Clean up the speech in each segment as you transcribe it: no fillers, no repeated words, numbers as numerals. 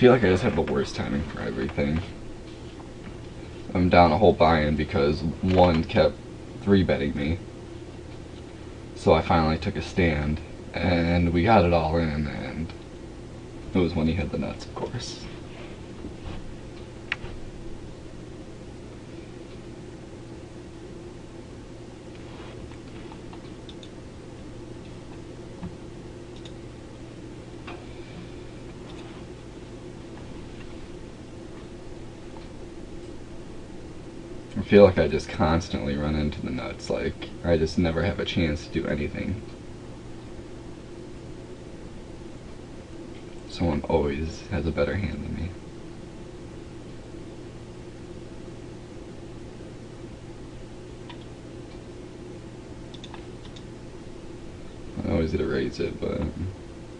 feel like I just have the worst timing for everything. I'm down a whole buy-in because one kept 3-betting me. So I finally took a stand, and we got it all in, and it was when he hit the nuts, of course. I feel like I just constantly run into the nuts, like I just never have a chance to do anything. Someone always has a better hand than me. I always get to raise it, but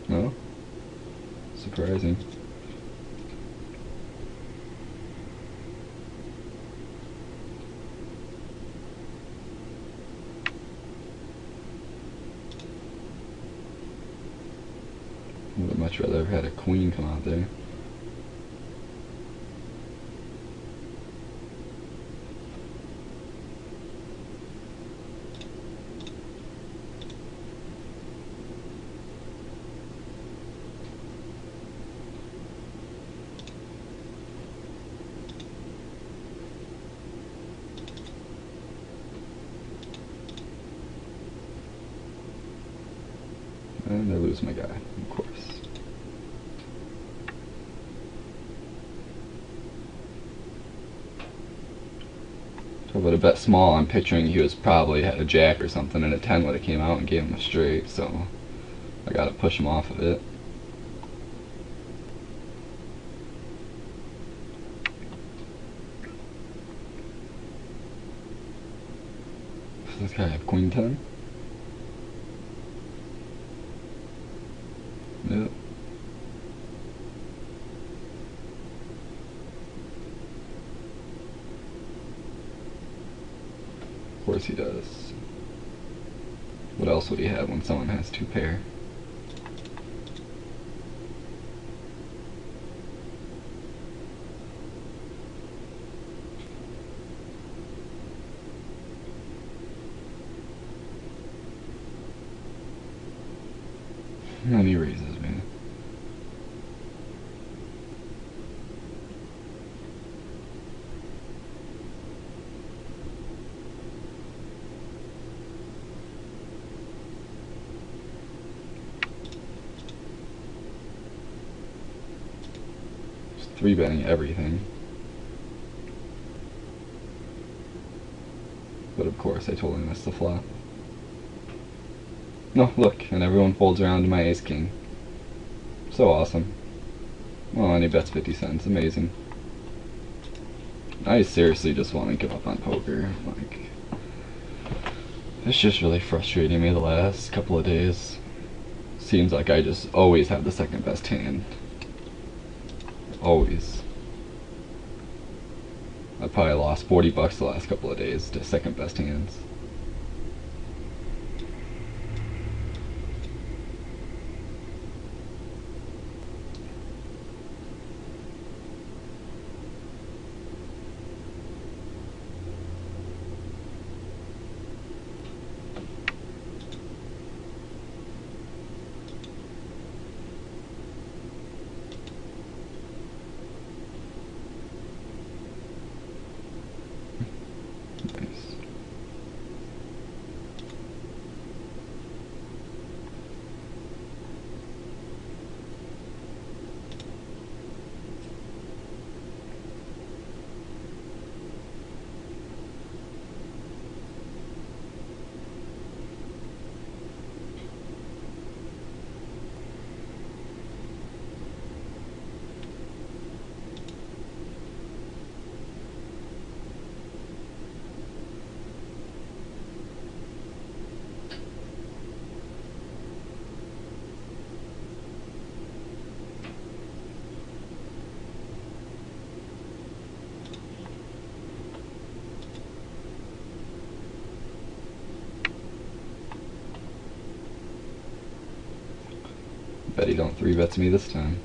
no, surprising. I would much rather have had a queen come out there. And I lose my guy, of course. If I would have bet small, I'm picturing he was probably had a jack or something, and a 10 would have came out and gave him a straight, so I gotta push him off of it. Does this guy have queen 10? Nope. Of course he does. What else would he have when someone has 2 pair? And he raises me. Just 3-betting everything. But of course I totally missed the flop. No, look, and everyone folds around to my ace-king. So awesome. Well, and he bets 50 cents. Amazing. I seriously just want to give up on poker. Like, it's just really frustrating me the last couple of days. Seems like I just always have the second best hand. Always. I probably lost 40 bucks the last couple of days to second best hands. Bet he don't 3-bets me this time.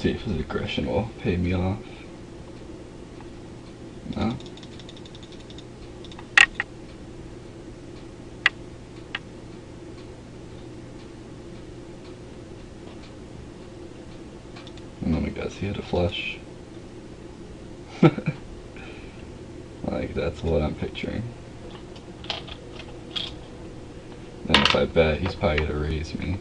see if his aggression will pay me off. No? And let me guess, he had a flush. Like, that's what I'm picturing. And if I bet, he's probably gonna raise me.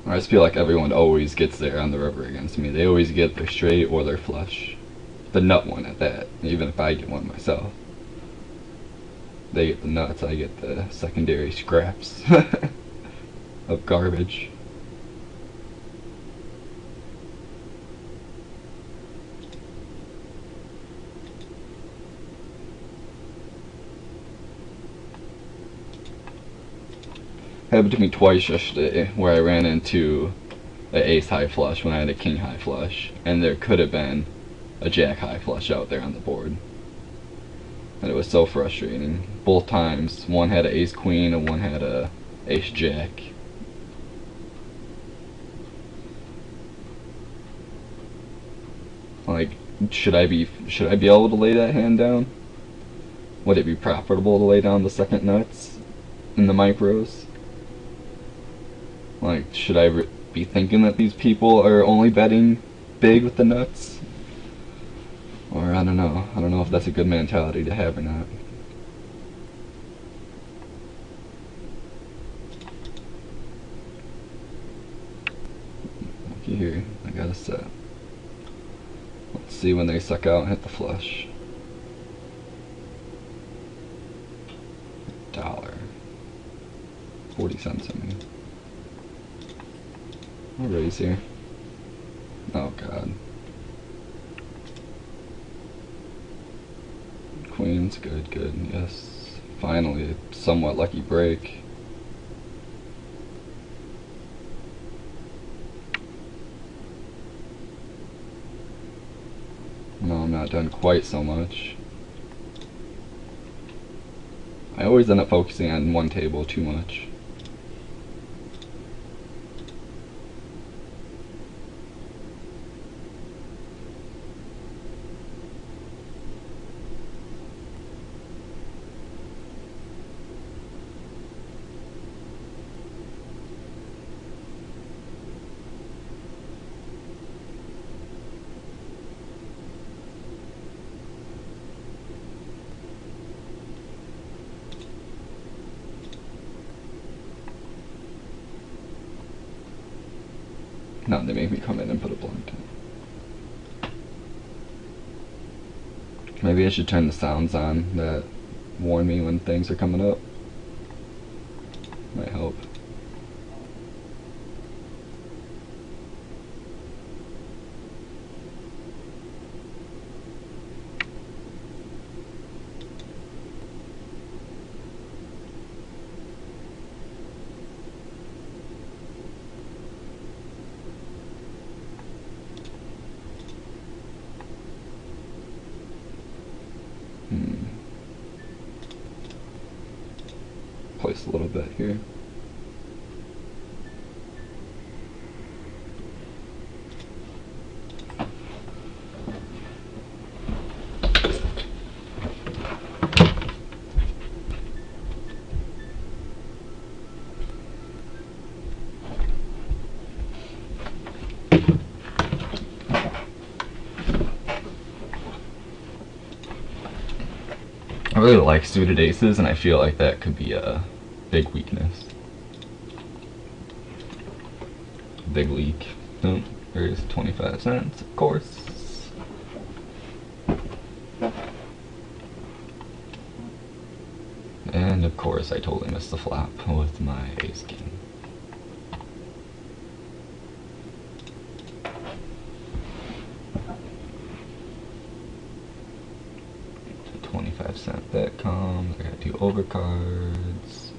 I just feel like everyone always gets there on the river against me. They always get their straight or their flush. The nut one at that, even if I get one myself. They get the nuts, I get the secondary scraps of garbage. Happened to me twice yesterday where I ran into an ace high flush when I had a king high flush, and there could have been a jack high flush out there on the board. And it was so frustrating. Both times, one had an ace queen and one had a ace jack. Like, should I be able to lay that hand down? Would it be profitable to lay down the second nuts in the micros? Like, should I be thinking that these people are only betting big with the nuts? Or I don't know. I don't know if that's a good mentality to have or not. Looky here, I got a set. Let's see when they suck out and hit the flush. $1. 40 cents, I mean. I'll raise here. Oh god. Queens, good, good, yes. Finally, a somewhat lucky break. No, I'm not done quite so much. I always end up focusing on one table too much. Now they make me come in and put a blunt in. Maybe I should turn the sounds on that warn me when things are coming up. Might help. Place a little bit here. I really like suited aces, and I feel like that could be a big weakness. Big leak. Oh, there's 25 cents, of course. And of course I totally missed the flop with my ace king. $0.25. that comes. I got 2 overcards.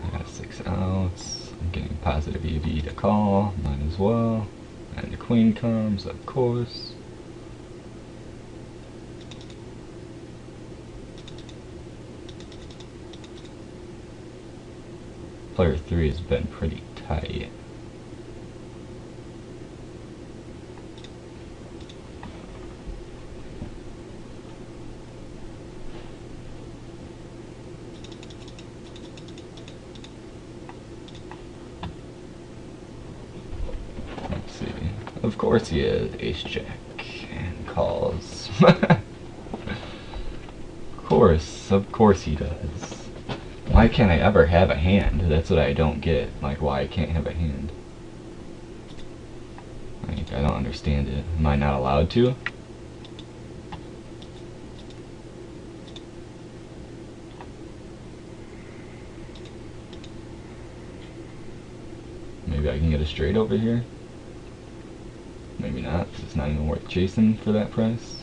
I got 6 outs. I'm getting positive EV to call. Might as well. And the queen comes, of course. Player 3 has been pretty tight. Let's see. Of course he is ace-jack and calls. Of course he does. Why can't I ever have a hand? That's what I don't get. Like, why I can't have a hand. Like, I don't understand it. Am I not allowed to? Maybe I can get a straight over here? Maybe not. It's not even worth chasing for that price.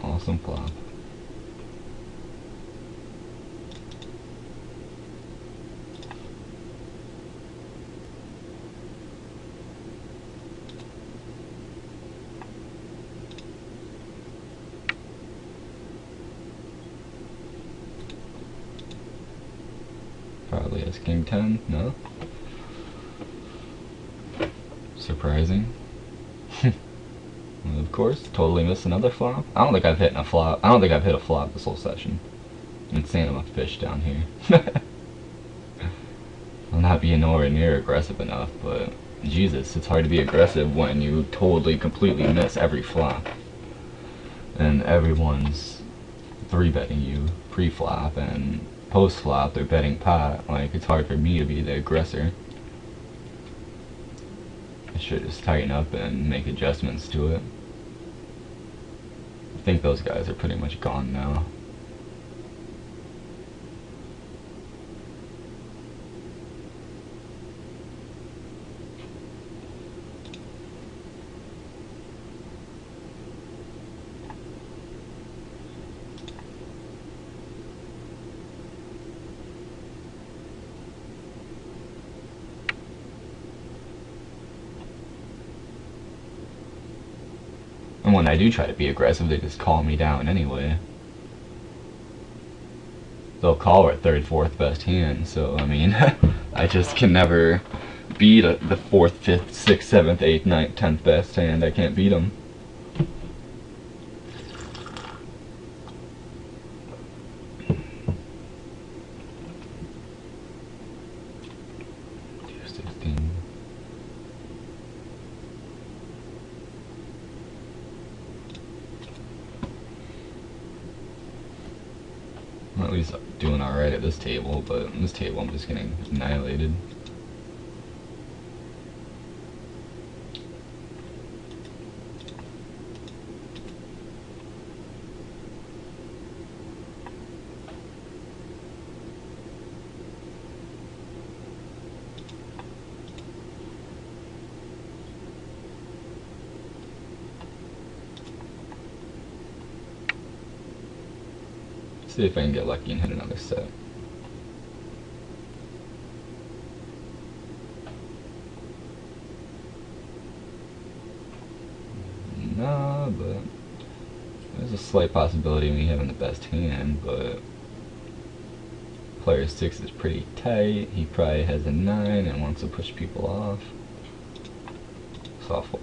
Awesome flop. Probably has king 10, no? Surprising. Of course, totally missed another flop. I don't think I've hit a flop. I don't think I've hit a flop this whole session. I'm insane on a fish down here. I'm not being nowhere near aggressive enough, but Jesus, it's hard to be aggressive when you totally, completely miss every flop. And everyone's 3-betting you pre-flop, and post-flop they're betting pot. Like, it's hard for me to be the aggressor. I should just tighten up and make adjustments to it. I think those guys are pretty much gone now. And when I do try to be aggressive, they just call me down anyway. They'll call our 3rd, 4th best hand, so I mean, I just can never beat the 4th, 5th, 6th, 7th, 8th, 9th, 10th best hand. I can't beat them. At least doing alright at this table, but on this table I'm just getting annihilated. See if I can get lucky and hit another set. No, but there's a slight possibility of me having the best hand, but player 6 is pretty tight. He probably has a 9 and wants to push people off. Soft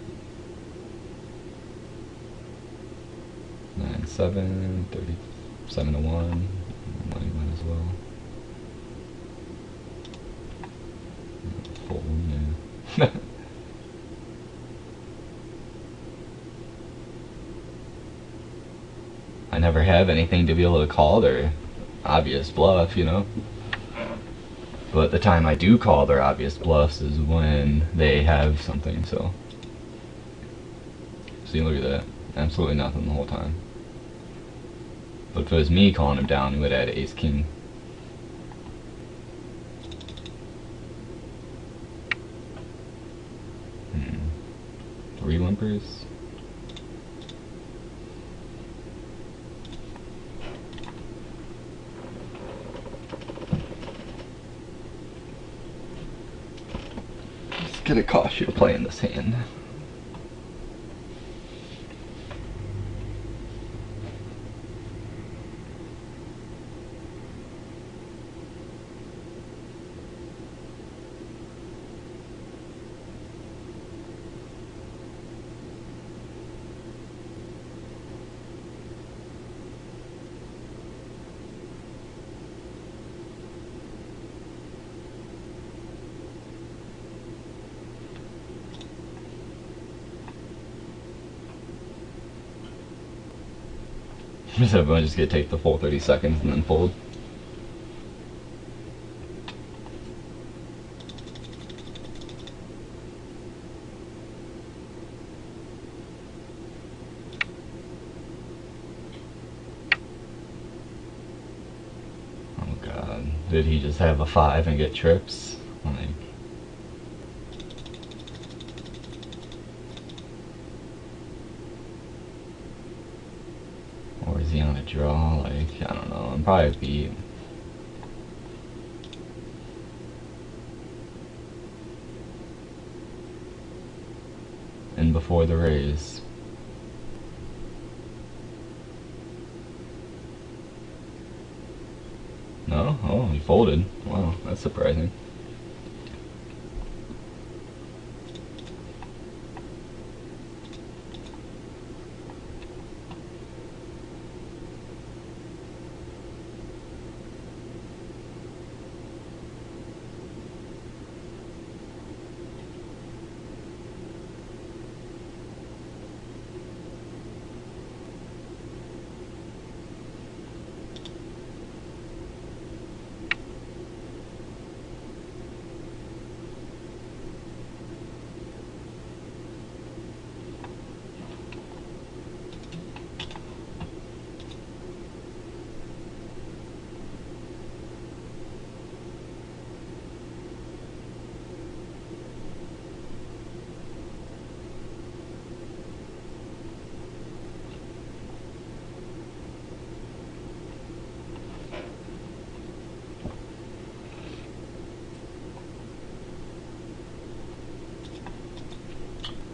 9-7, 37-1. Might as well. Fold, yeah. have anything to be able to call their obvious bluff, you know. But the time I do call their obvious bluffs is when they have something, so. See, look at that. Absolutely nothing the whole time. But if it was me calling him down, he would have had ace king. Three limpers. It's gonna cost you to play in this hand. Is everyone just gonna take the full 30 seconds and then fold? Oh god, did he just have a 5 and get trips? Like, or is he on a draw? Like, I don't know. I'm probably beat. And before the raise. No? Oh, he folded. Wow, that's surprising.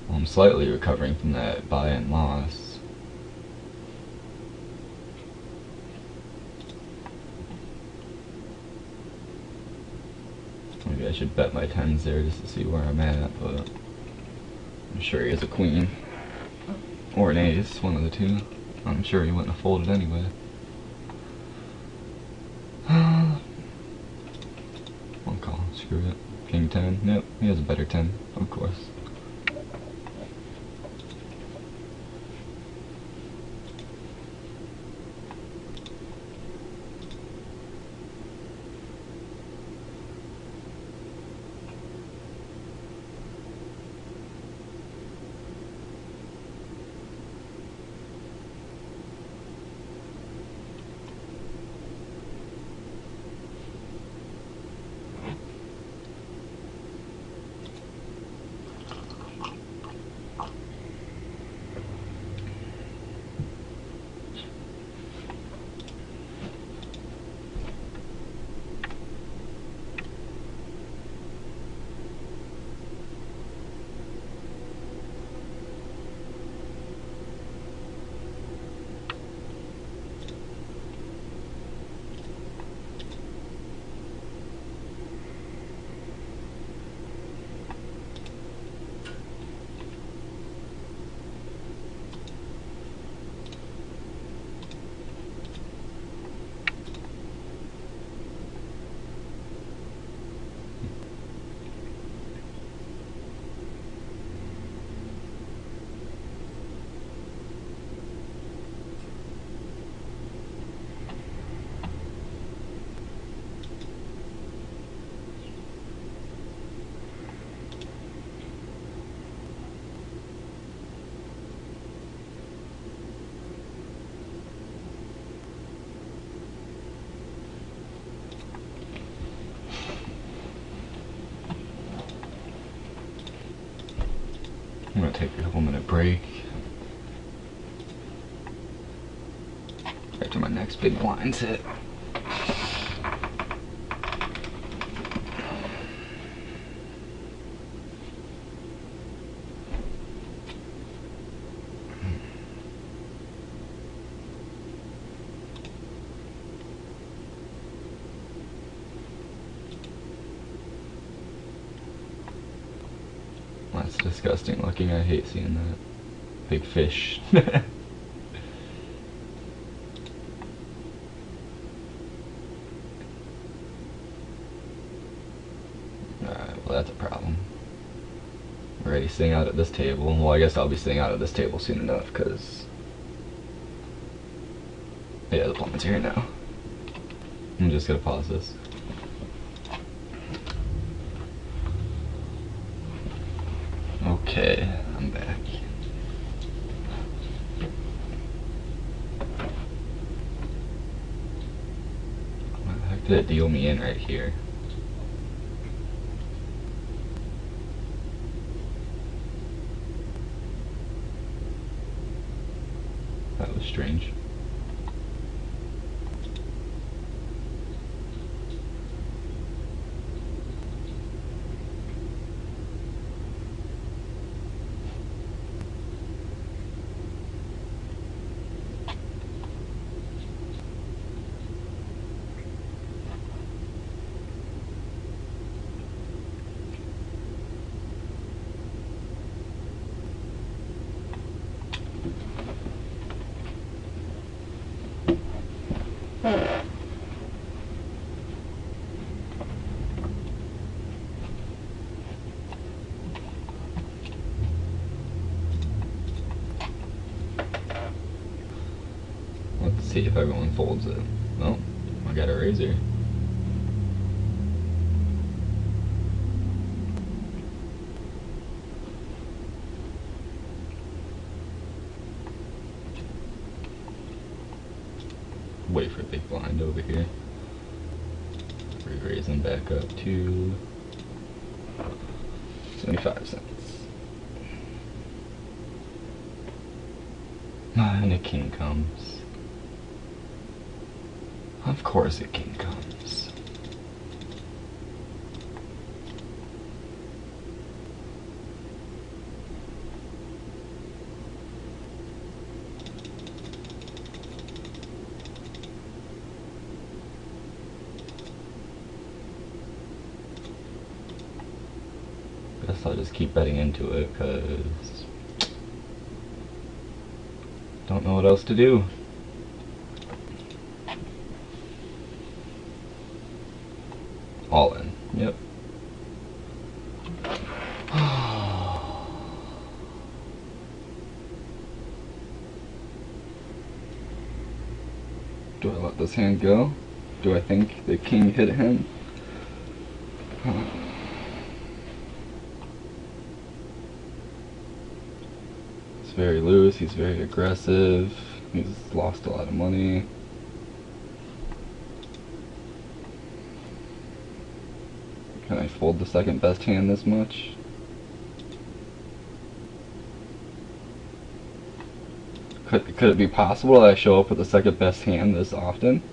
I'm slightly recovering from that buy and loss. Maybe I should bet my 10s there just to see where I'm at, but I'm sure he has a queen. Or an ace, one of the two. I'm sure he wouldn't have folded anyway. One call, screw it. King 10, nope, he has a better 10, of course. I'm gonna take a couple-minute break. After my next big blinds hit. That's disgusting looking. I hate seeing that. Big fish. Alright, well that's a problem. We're already sitting out at this table. Well, I guess I'll be sitting out at this table soon enough, because... yeah, the plummet's here now. I'm just gonna pause this. Okay, I'm back. Why the heck did it deal me in right here? That was strange. Let's see if everyone folds it. Oh, I got a razor. Wait for a big blind over here. Re-raise them back up to 75 cents. And a king comes. Of course a king comes. Guess I'll just keep betting into it, because don't know what else to do. All in. Yep. Do I let this hand go? Do I think the king hit him? He's very loose, he's very aggressive, he's lost a lot of money. Can I fold the second best hand this much? Could it be possible that I show up with the second best hand this often?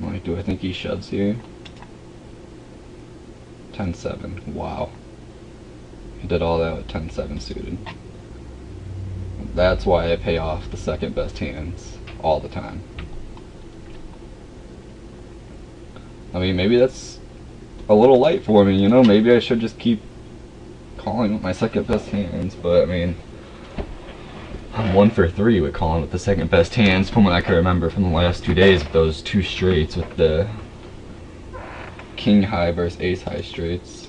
Like, do I think he shoves here? 10-7. Wow. He did all that with 10-7 suited. That's why I pay off the second best hands all the time. I mean, maybe that's a little light for me, you know? Maybe I should just keep calling with my second best hands, but I mean, I'm 1 for 3 with calling with the second best hands from what I can remember from the last 2 days with those 2 straights with the king high versus ace high straights.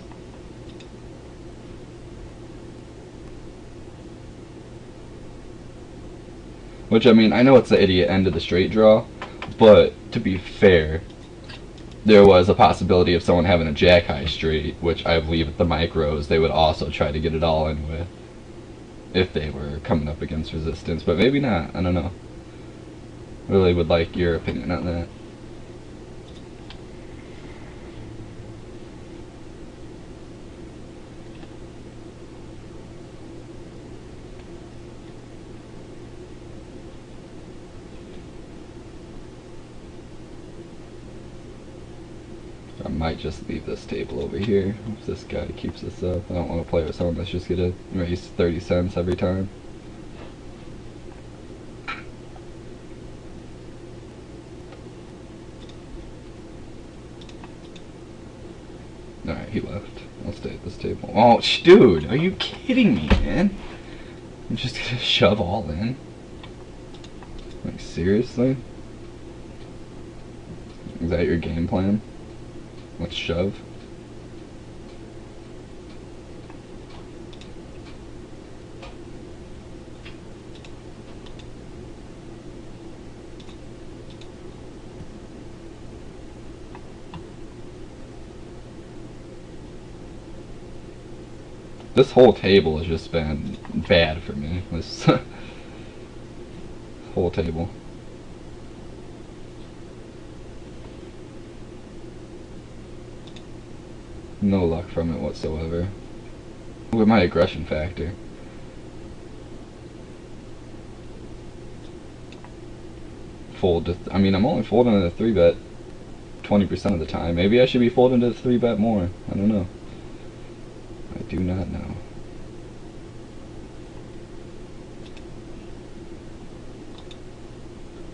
Which, I mean, I know it's the idiot end of the straight draw, but to be fair, there was a possibility of someone having a jack high straight, which I believe at the micros they would also try to get it all in with if they were coming up against resistance, but maybe not. I don't know. Really would like your opinion on that. might just leave this table over here if this guy keeps this up. I don't want to play with someone that's just gonna raise 30 cents every time. Alright, he left. I'll stay at this table. Oh, dude, are you kidding me, man? I'm just gonna shove all in? Like, seriously? Is that your game plan? Let's shove. This whole table has just been bad for me. This whole table. No luck from it whatsoever. Look at my aggression factor. Fold. I mean, I'm only folding to the 3-bet 20% of the time. Maybe I should be folding to the 3-bet more. I don't know. I do not know.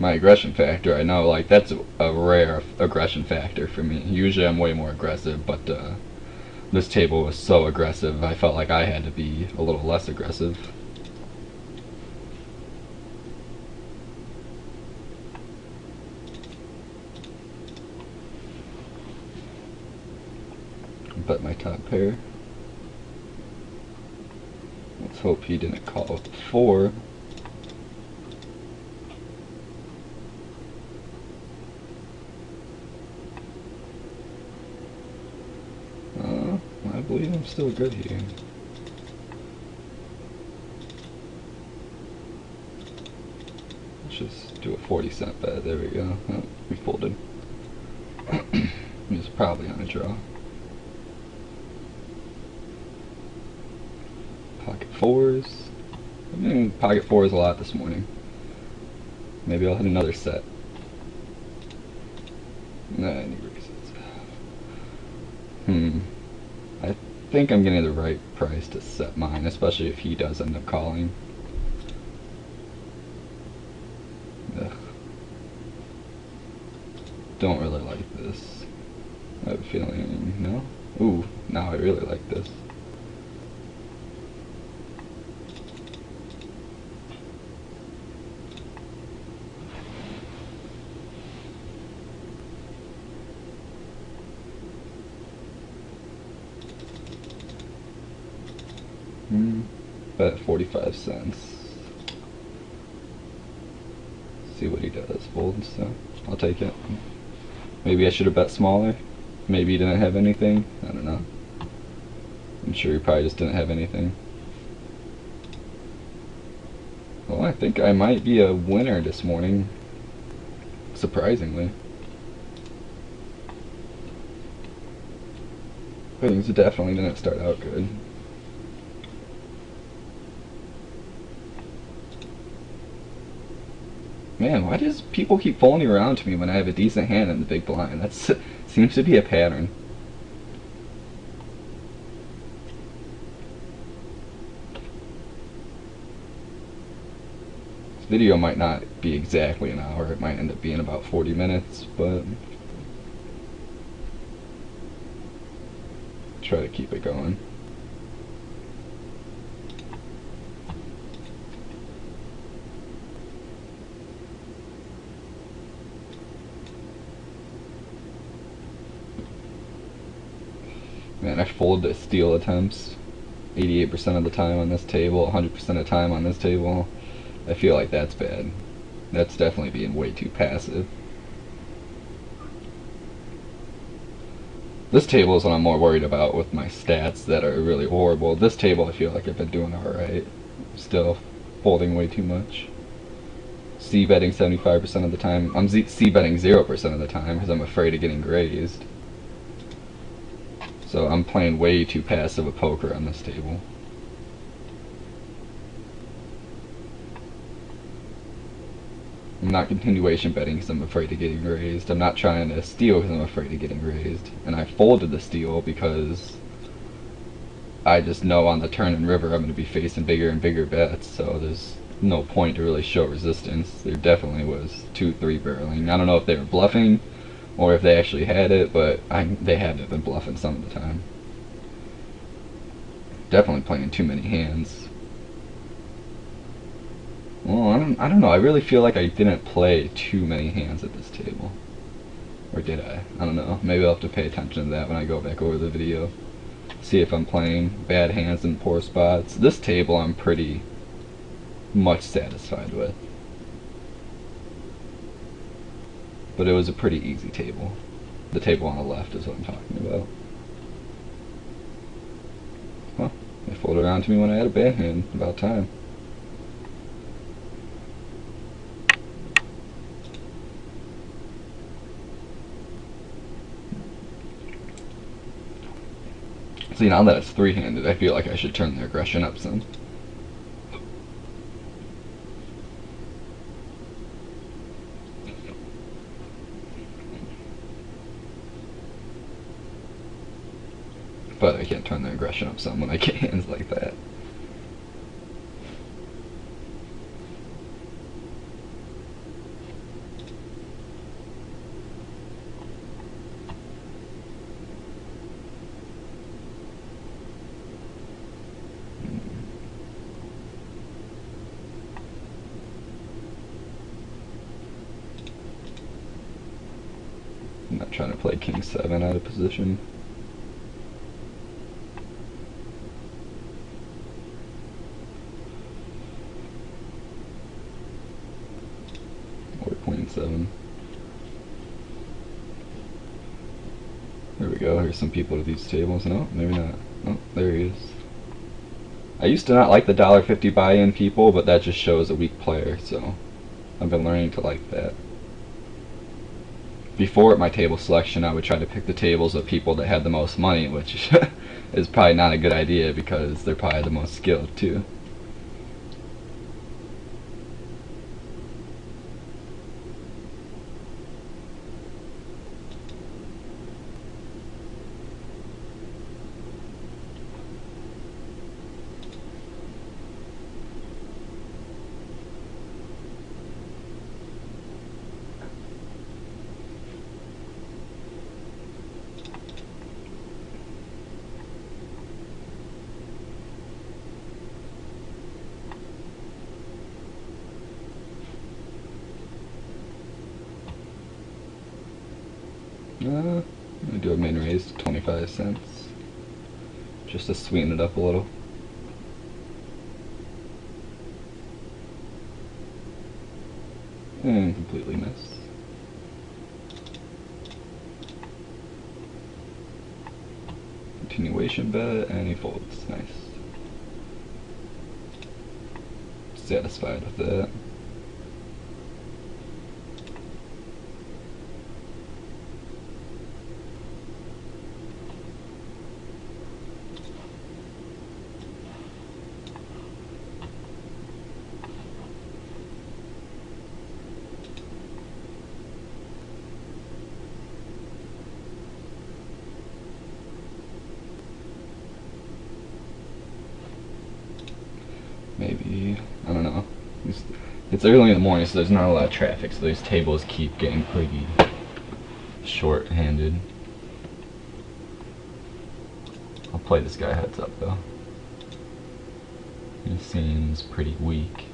My aggression factor, I know, like, that's a rare aggression factor for me. Usually I'm way more aggressive, but this table was so aggressive, I felt like I had to be a little less aggressive. Bet my top pair. Let's hope he didn't call 4. I believe I'm still good here. Let's just do a 40-cent bet. There we go. Oh, we folded. He's probably on a draw. Pocket 4s. I've been in pocket 4s a lot this morning. Maybe I'll hit another set. Nah, any reasons. I think I'm getting the right price to set mine, especially if he does end up calling. Ugh. Don't really like this. I have a feeling, no? Ooh, now I really like this. Bet 45 cents. See what he does. Fold and stuff. I'll take it. Maybe I should have bet smaller. Maybe he didn't have anything. I don't know. I'm sure he probably just didn't have anything. Well, I think I might be a winner this morning. Surprisingly. Things definitely didn't start out good. Man, why does people keep folding around to me when I have a decent hand in the big blind? That seems to be a pattern. This video might not be exactly an hour. It might end up being about 40 minutes, but try to keep it going. Man, I fold to steal attempts 88% of the time on this table, 100% of the time on this table. I feel like that's bad. That's definitely being way too passive. This table is what I'm more worried about with my stats that are really horrible. This table I feel like I've been doing alright. Still folding way too much. C-betting 75% of the time. I'm C-betting 0% of the time because I'm afraid of getting grazed. So I'm playing way too passive a poker on this table. not continuation betting because I'm afraid of getting raised. I'm not trying to steal because I'm afraid of getting raised. And I folded the steal because I just know on the turn and river I'm going to be facing bigger and bigger bets, so there's no point to really show resistance. There definitely was 2-3 barreling. I don't know if they were bluffing or if they actually had it, but they had to have been bluffing some of the time. Definitely playing too many hands. Well, I don't know. I really feel like I didn't play too many hands at this table. Or did I? I don't know. Maybe I'll have to pay attention to that when I go back over the video. See if I'm playing bad hands in poor spots. This table I'm pretty much satisfied with. But it was a pretty easy table. The table on the left is what I'm talking about. Well, they folded around to me when I had a bad hand. About time. See, now that it's three-handed, I feel like I should turn the aggression up some. But I can't turn the aggression up some when I get hands like that. I'm not trying to play king 7 out of position. Or queen 7. There we go. Here's some people to these tables. No, maybe not. Oh, there he is. I used to not like the $1.50 buy-in people, but that just shows a weak player, so I've been learning to like that. Before at my table selection, I would try to pick the tables of people that had the most money, which is probably not a good idea because they're probably the most skilled too. I'm gonna do a min raise to 25 cents, just to sweeten it up a little. And completely missed. Continuation bet, and he folds. Nice. Satisfied with that. Maybe, I don't know. It's early in the morning, so there's not a lot of traffic, so these tables keep getting pretty short-handed. I'll play this guy heads up though. He seems pretty weak.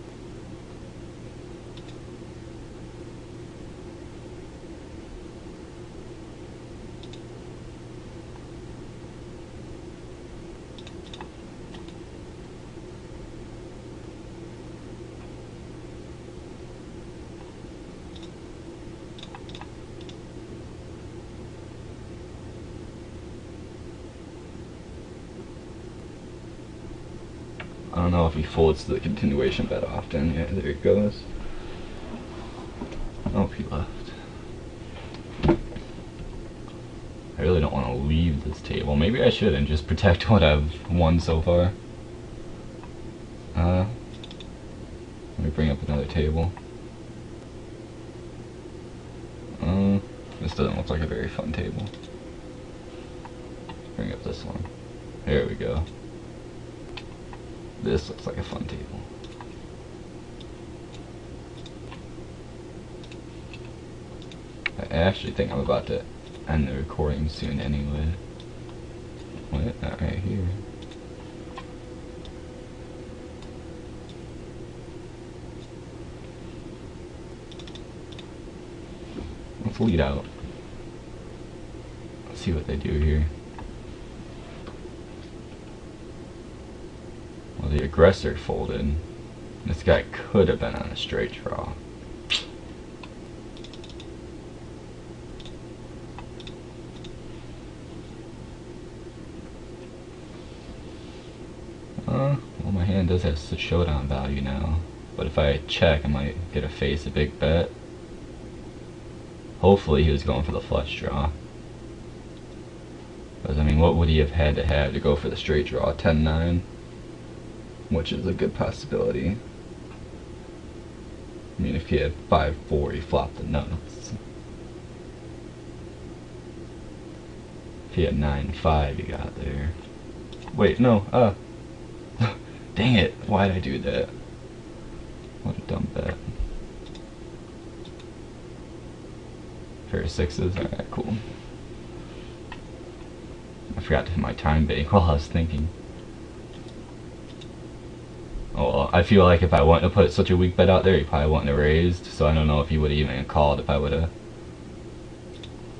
I don't know if he folds the continuation bet often. Yeah, there it goes. Oh, he left. I really don't want to leave this table. Maybe I should and just protect what I've won so far. Let me bring up another table. This doesn't look like a very fun table. Bring up this one. There we go. This looks like a fun table. I actually think I'm about to end the recording soon anyway. What? Not right here. Let's lead out. Let's see what they do here. Well, the aggressor folded. This guy could have been on a straight draw. Well, my hand does have showdown value now. But if I check, I might get a face a big bet. Hopefully he was going for the flush draw. Because, I mean, what would he have had to go for the straight draw? 10-9? Which is a good possibility. I mean, if he had 5-4, he flopped the nuts. If he had 9-5, he got there. Wait, no, dang it, why'd I do that? What a dumb bet. Pair of sixes, alright, cool. I forgot to hit my time bank while I was thinking. Oh well, I feel like if I wouldn't have put such a weak bet out there, he probably wouldn't have raised, so I don't know if he would have even called if I would have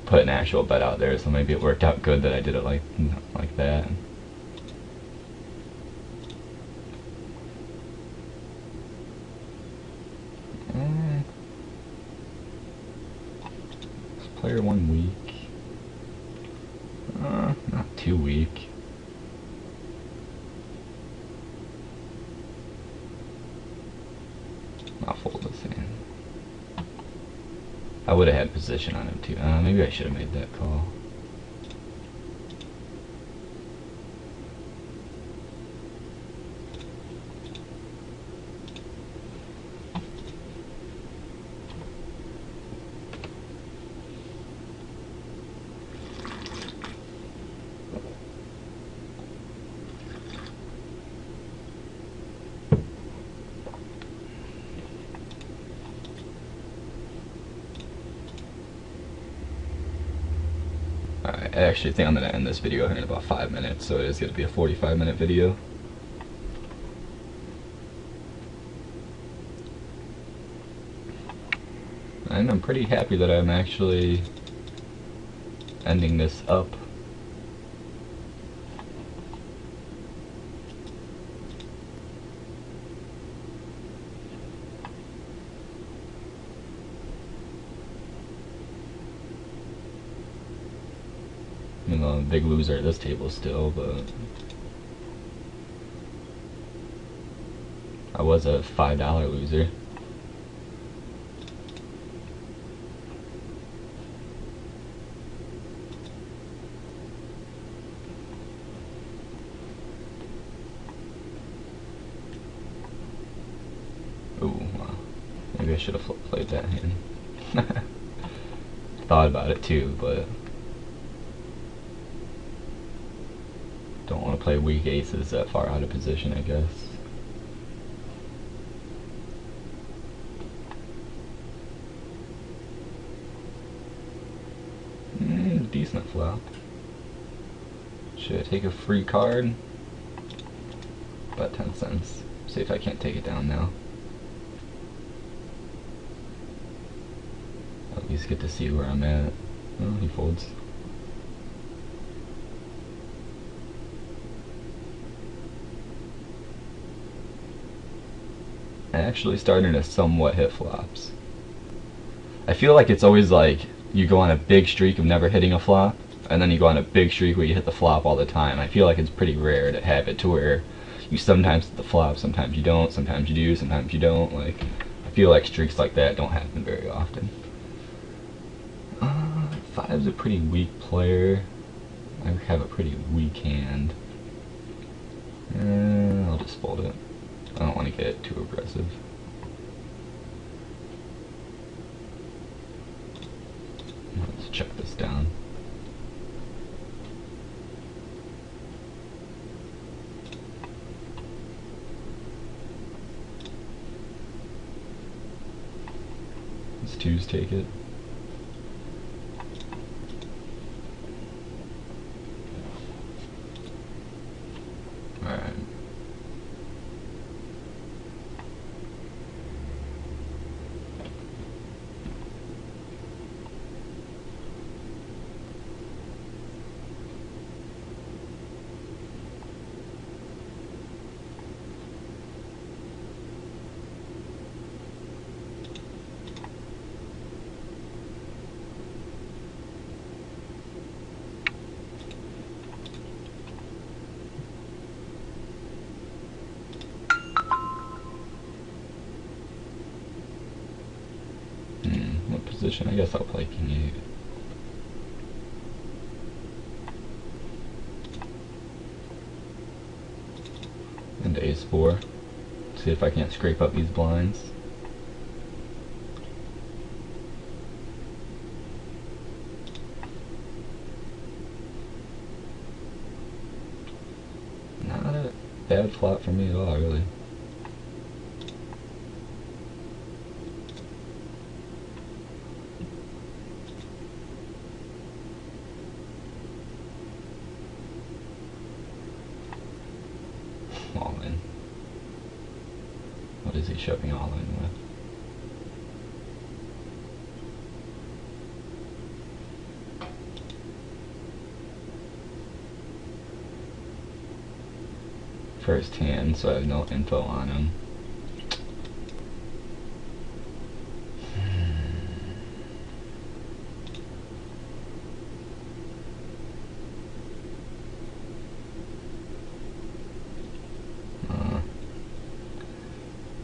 put an actual bet out there, so maybe it worked out good that I did it like that. Is player one weak? Not too weak. I'll fold this in. I would have had position on him too. Maybe I should have made that call. Alright, I actually think I'm going to end this video here in about 5 minutes, so it is going to be a 45-minute video. And I'm pretty happy that I'm actually ending this up. You know, I'm a big loser at this table still, but I was a $5 loser. Ooh, wow. Maybe I should have played that hand. Thought about it too, but don't want to play weak aces that far out of position, I guess. Decent flop. Should I take a free card? About 10 cents. See if I can't take it down now. At least get to see where I'm at. Oh, he folds. Actually starting to somewhat hit flops. I feel like it's always like you go on a big streak of never hitting a flop, and then you go on a big streak where you hit the flop all the time. I feel like it's pretty rare to have it to where you sometimes hit the flop, sometimes you don't, sometimes you do, sometimes you don't. Like, I feel like streaks like that don't happen very often. Five's a pretty weak player. I have a pretty weak hand. I'll just fold it. I don't want to get too aggressive. Let's check twos take it. Alright. What position? I guess I'll play king 8. And ace 4. See if I can't scrape up these blinds. Not a bad flop for me at all, really. All in. What is he shoving all in with? First hand, so I have no info on him. I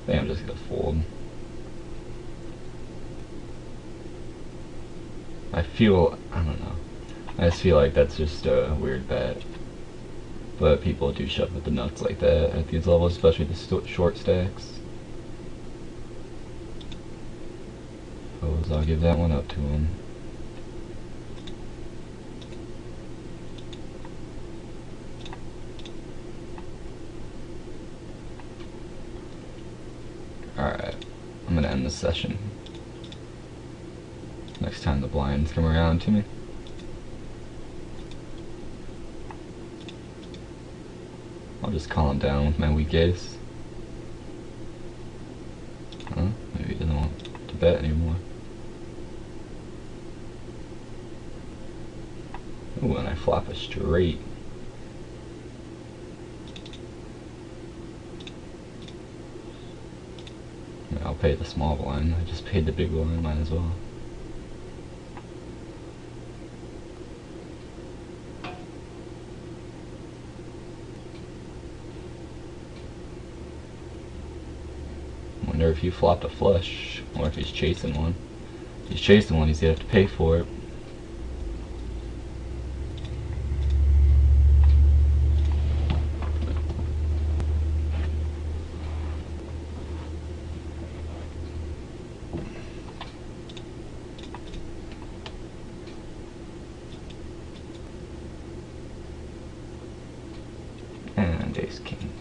think I'm just gonna fold. I don't know. I just feel like that's just a weird bet. But people do shove with the nuts like that at these levels, especially the short stacks. I'll give that one up to him. Alright, I'm gonna end this session. Next time the blinds come around to me. I'll just call him down with my weak ace. Huh? Maybe he doesn't want to bet anymore. Ooh, and I flop a straight. I'll pay the small blind. I just paid the big blind, might as well. Wonder if he flopped a flush, or if he's chasing one. If he's chasing one, he's gonna have to pay for it. And ace king.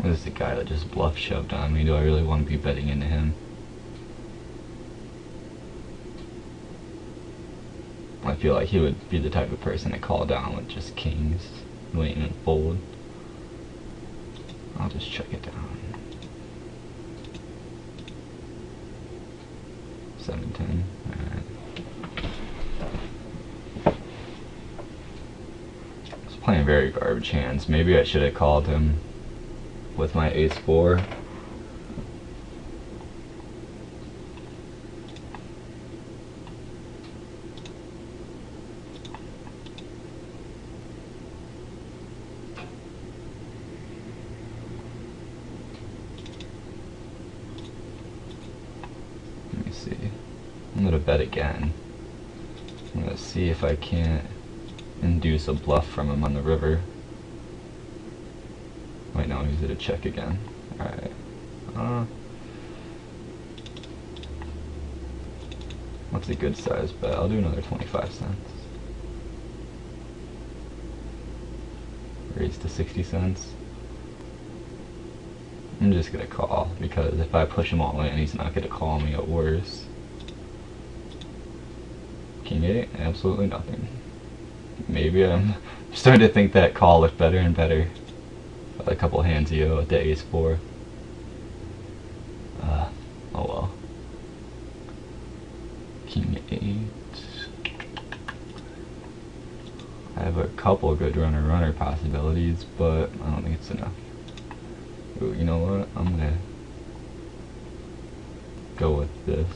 This is the guy that just bluff shoved on me. Do I really want to be betting into him? I feel like he would be the type of person to call down with just kings, waiting and fold. I'll just check it down. 7-10. Alright. I was playing very garbage hands. Maybe I should have called him with my ace-4. Let me see. I'm gonna bet again. I'm gonna see if I can't induce a bluff from him on the river. Wait, no, he's gonna check again. Alright. What's a good size bet? I'll do another 25 cents. Raise to 60 cents. I'm just gonna call, because if I push him all in, he's not gonna call me at worst. King 8, absolutely nothing. Maybe I'm starting to think that call looked better and better. A couple hands ago with the ace 4. Oh well. King 8. I have a couple good runner possibilities, but I don't think it's enough. Ooh, you know what? I'm gonna go with this.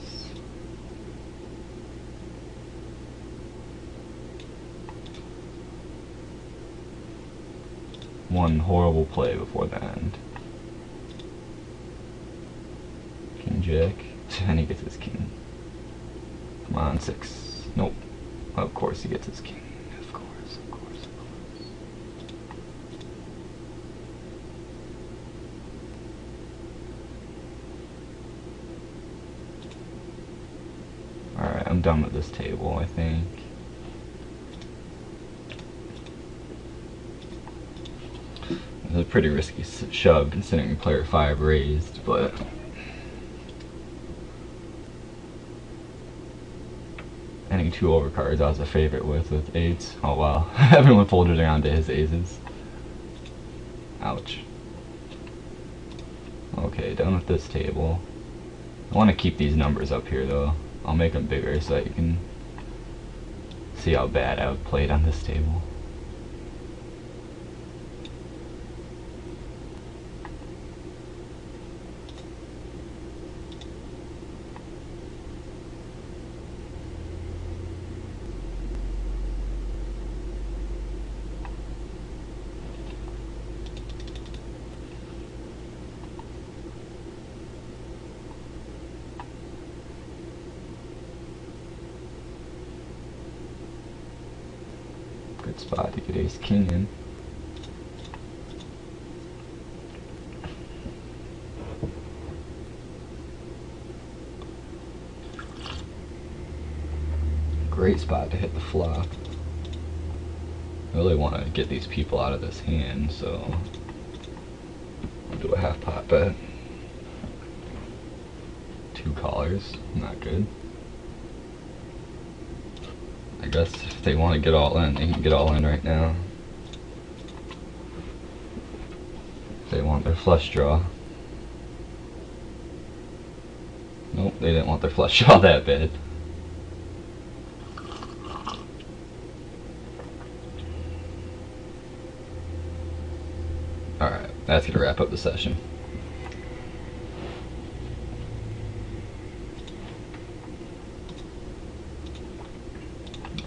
One horrible play before the end. King Jack, and he gets his king. Come on, 6. Nope. Of course he gets his king. Of course. Alright, I'm done with this table, I think. It was a pretty risky shove considering player 5 raised, but any 2 overcards I was a favorite with 8s. Oh wow, everyone folded around to his aces. Ouch. Okay, done with this table. I want to keep these numbers up here though. I'll make them bigger so that you can see how bad I've played on this table. Good spot to get ace king in. Great spot to hit the flop. I really want to get these people out of this hand, so I'll do a half pot bet. 2 callers, not good. I guess if they want to get all in, they can get all in right now. If they want their flush draw. Nope, they didn't want their flush draw that bad. Alright, that's going to wrap up the session.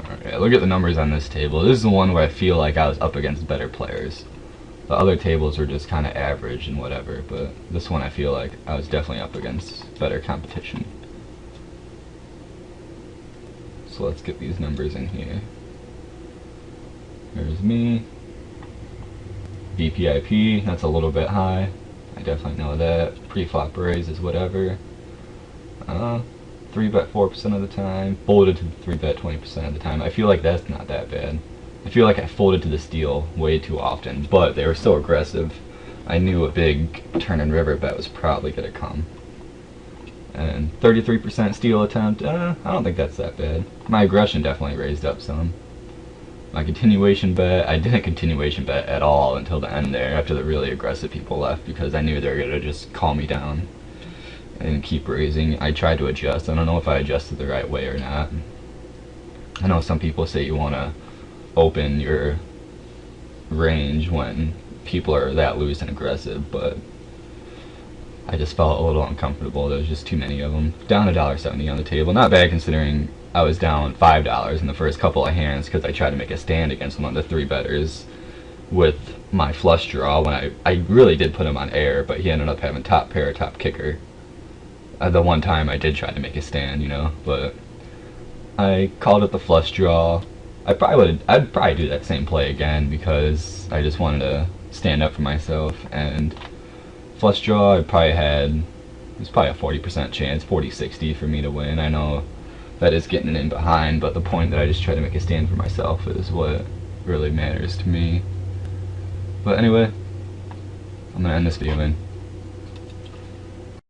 Alright, look at the numbers on this table. This is the one where I feel like I was up against better players. The other tables were just kind of average and whatever, but this one I feel like I was definitely up against better competition. So let's get these numbers in here. There's me. VPIP, that's a little bit high. I definitely know that. Pre-flop raise is whatever. 3-bet 4% of the time. Folded to 3-bet 20% of the time. I feel like that's not that bad. I feel like I folded to the steal way too often, but they were so aggressive. I knew a big turn and river bet was probably going to come. And 33% steal attempt, I don't think that's that bad. My aggression definitely raised up some. My continuation bet, I didn't continuation bet at all until the end there, after the really aggressive people left, because I knew they were going to just call me down and keep raising. I tried to adjust. I don't know if I adjusted the right way or not. I know some people say you want to open your range when people are that loose and aggressive, but I just felt a little uncomfortable. There was just too many of them. Down $1.70 on the table. Not bad considering I was down $5 in the first couple of hands because I tried to make a stand against one of the 3-betters with my flush draw when I really did put him on air, but he ended up having top pair, top kicker. The one time I did try to make a stand, you know, but I called it the flush draw. I'd probably do that same play again because I just wanted to stand up for myself, and flush draw it was probably a 40% chance, 40-60 for me to win. I know that is getting in behind, but the point that I just try to make a stand for myself is what really matters to me. But anyway, I'm gonna end this video, man.